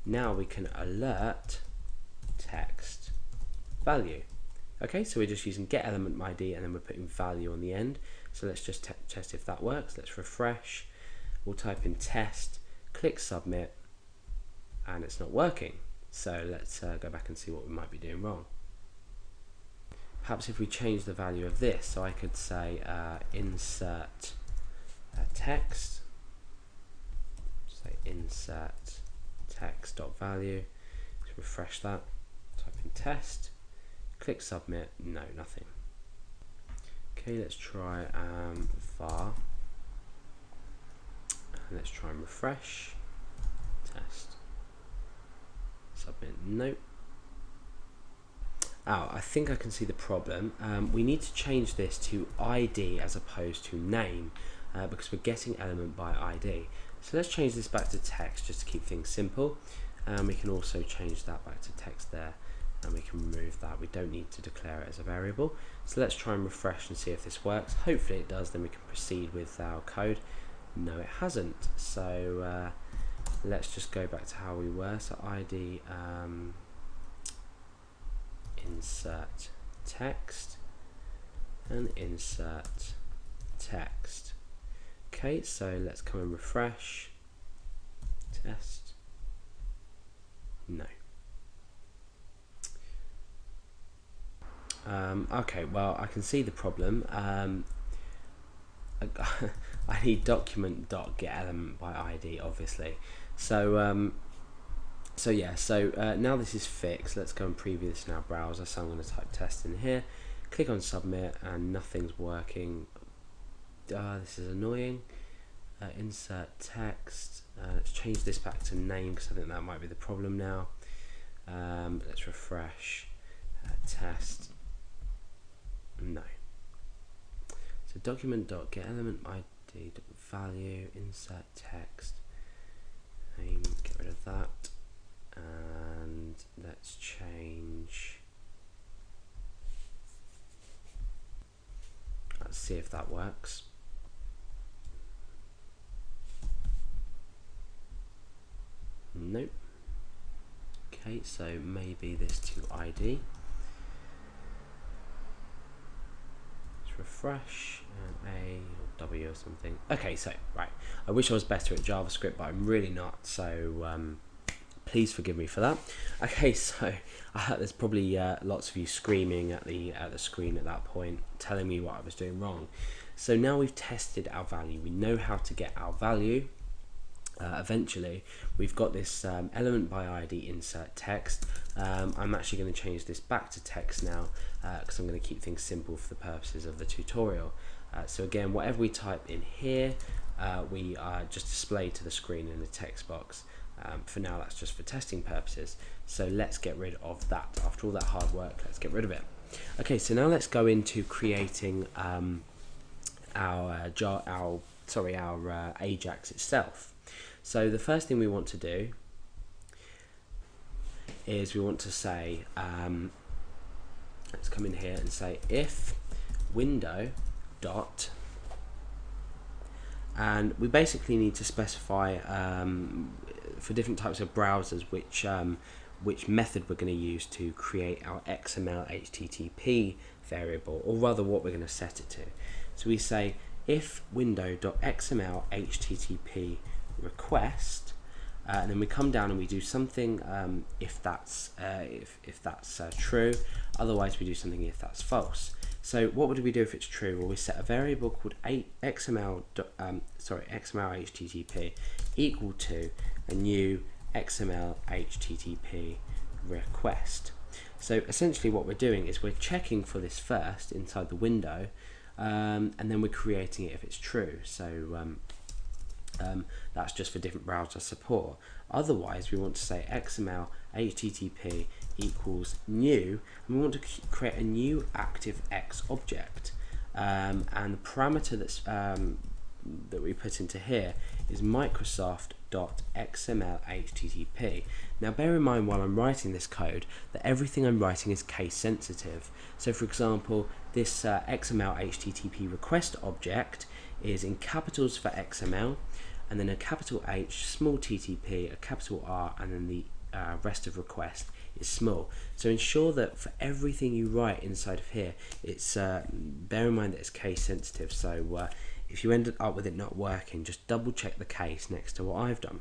now we can alert text value. Okay, so we're just using get element ID and then we're putting value on the end. So let's just test if that works. Let's refresh. We'll type in test, click submit, and it's not working. So let's go back and see what we might be doing wrong. Perhaps if we change the value of this, so I could say insert text, say insert text.value, let's refresh that, type in test, click submit, no, nothing. Okay, let's try var, and let's try and refresh, test, submit, no. Oh, I think I can see the problem. We need to change this to ID as opposed to name because we're getting element by ID. So let's change this back to text just to keep things simple. We can also change that back to text there, and we can remove that. We don't need to declare it as a variable. So let's try and refresh and see if this works. Hopefully it does, then we can proceed with our code. No, it hasn't. So let's just go back to how we were. So ID insert text and insert text. Okay, so let's come and refresh, test, no. Okay, well I can see the problem. I need document.getElement by ID, obviously. So now this is fixed. Let's go and preview this in our browser. So I'm going to type test in here, click on submit, and nothing's working. This is annoying. Insert text. Let's change this back to name because I think that might be the problem now. Let's refresh. Test. No. So document.getElementID.value, insert text. Name. Get rid of that. And let's change, let's see if that works. Nope. Okay, so maybe this to ID. Let's refresh, and A or W or something. Okay, so right, I wish I was better at JavaScript, but I'm really not, so please forgive me for that. Okay, so there's probably lots of you screaming at the screen at that point, telling me what I was doing wrong. So now we've tested our value. We know how to get our value. Eventually, we've got this element by ID insert text. I'm actually going to change this back to text now because I'm going to keep things simple for the purposes of the tutorial. So again, whatever we type in here, we just display to the screen in the text box. For now, that's just for testing purposes. So let's get rid of that. After all that hard work, let's get rid of it. Okay, so now let's go into creating our Ajax itself. So the first thing we want to do is we want to say, let's come in here and say if window dot, and we basically need to specify for different types of browsers which method we're going to use to create our XML HTTP variable, or rather what we're going to set it to. So we say if window.xml HTTP request, and then we come down and we do something if that's true. Otherwise we do something if that's false. So what would we do if it's true? Well, we set a variable called XML HTTP equal to a new XML HTTP request. So essentially what we're doing is we're checking for this first inside the window, and then we're creating it if it's true. So that's just for different browser support. Otherwise, we want to say XML HTTP equals new, and we want to create a new ActiveX object. And the parameter that's that we put into here is Microsoft.xml_HTTP. Now bear in mind while I'm writing this code that everything I'm writing is case sensitive. So for example, this XML HTTP request object is in capitals for XML, and then a capital H, small TTP, a capital R, and then the rest of request is small. So ensure that for everything you write inside of here, it's bear in mind that it's case sensitive. So if you end up with it not working, just double check the case next to what I've done.